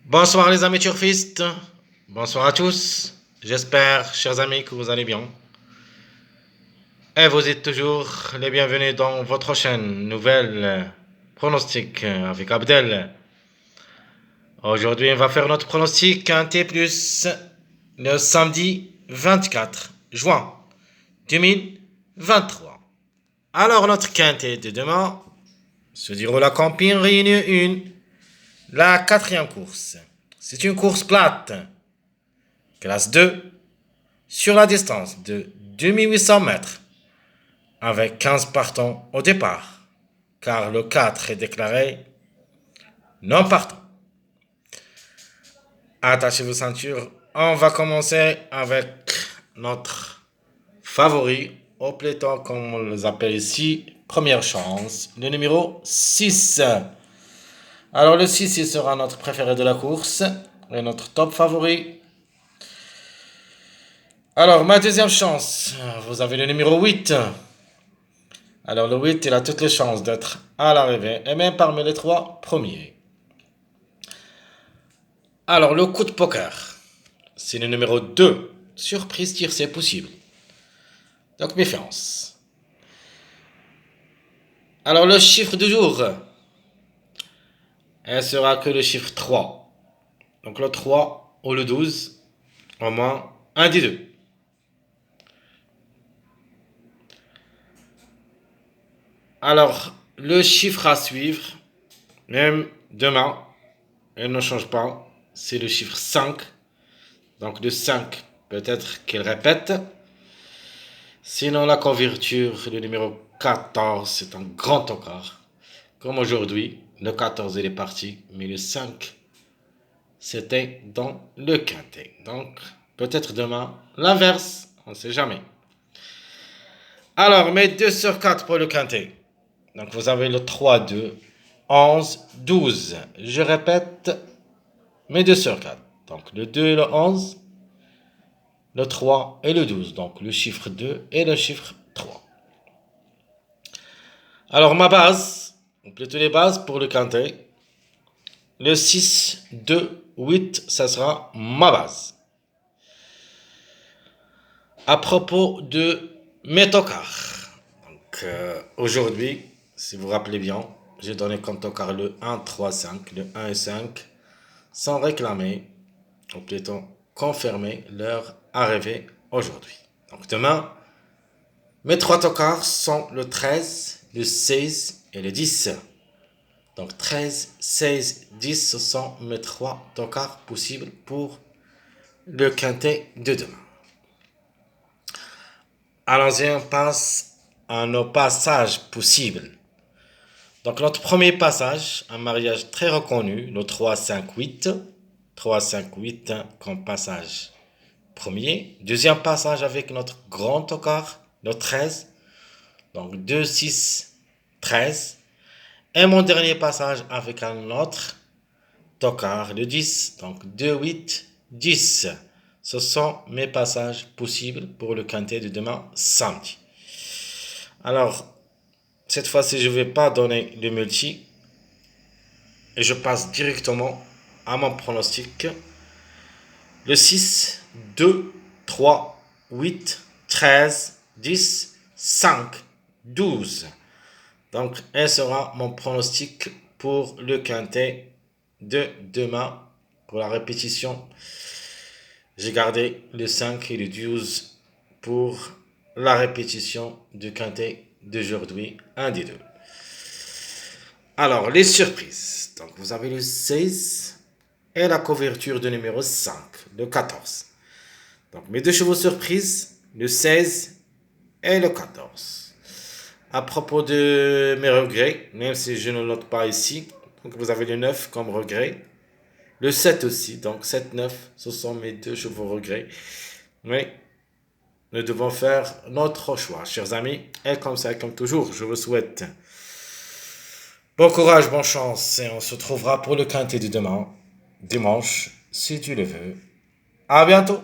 Bonsoir les amis turfistes, bonsoir à tous. J'espère, chers amis, que vous allez bien. Et vous êtes toujours les bienvenus dans votre chaîne Nouvelle Pronostic avec Abdel. Aujourd'hui, on va faire notre pronostic T plus le samedi 24 juin 2023. Alors, notre quintet de demain se déroule à Camping Réunion 1, la quatrième course. C'est une course plate, classe 2, sur la distance de 2800 mètres, avec 15 partants au départ, car le 4 est déclaré non partant. Attachez vos ceintures, on va commencer avec notre favori, au peloton comme on les appelle ici, première chance, le numéro 6. Alors le 6, il sera notre préféré de la course, et notre top favori. Alors ma deuxième chance, vous avez le numéro 8. Alors le 8, il a toutes les chances d'être à l'arrivée, et même parmi les 3 premiers. Alors le coup de poker, c'est le numéro 2. Surprise tir, c'est possible. Donc méfiance. Alors le chiffre du jour, elle sera que le chiffre 3. Donc le 3 ou le 12, au moins un des deux. Alors le chiffre à suivre, même demain, elle ne change pas, c'est le chiffre 5. Donc le 5, peut-être qu'il répète. Sinon la couverture, le numéro 14, c'est un grand encart. Comme aujourd'hui, le 14 il est parti, mais le 5, c'était dans le quintet. Donc, peut-être demain, l'inverse, on ne sait jamais. Alors, mes 2 sur 4 pour le quintet. Donc, vous avez le 3, 2, 11, 12. Je répète, mes 2 sur 4. Donc, le 2 et le 11, le 3 et le 12. Donc, le chiffre 2 et le chiffre 3. Alors, ma base, ou plutôt les bases pour le quintet. Le 6, 2, 8, ça sera ma base. À propos de mes tocards. Donc, aujourd'hui, si vous vous rappelez bien, j'ai donné comme tocard le 1, 3, 5, le 1 et 5, sans réclamer, ou plutôt confirmer leur arrivée aujourd'hui. Donc, demain, mes 3 tocards sont le 13, le 16 et le 10. Donc 13, 16, 10, ce sont mes 3 tocards possibles pour le quintet de demain. Allons-y, on passe à nos passages possibles. Donc notre premier passage, un mariage très reconnu, le 3, 5, 8. 3, 5, 8 comme passage premier. Deuxième passage avec notre grand tocard, le 13. Donc 2, 6, 13. Et mon dernier passage avec un autre tocard, le 10. Donc 2, 8, 10. Ce sont mes passages possibles pour le quintet de demain samedi. Alors, cette fois-ci, je ne vais pas donner le multi. Et je passe directement à mon pronostic. Le 6, 2, 3, 8, 13, 10, 5, 12. Donc, elle sera mon pronostic pour le quintet de demain. Pour la répétition, j'ai gardé le 5 et le 12 pour la répétition du quintet d'aujourd'hui, un des deux. Alors, les surprises. Donc, vous avez le 16 et la couverture de numéro 5, le 14. Donc, mes 2 chevaux surprises, le 16 et le 14. À propos de mes regrets, même si je ne note pas ici, donc vous avez le 9 comme regret. Le 7 aussi, donc 7, 9, ce sont mes 2 chevaux regrets. Mais nous devons faire notre choix, chers amis. Et comme ça, comme toujours, je vous souhaite bon courage, bonne chance. Et on se retrouvera pour le quintet de demain, dimanche, si tu le veux. À bientôt.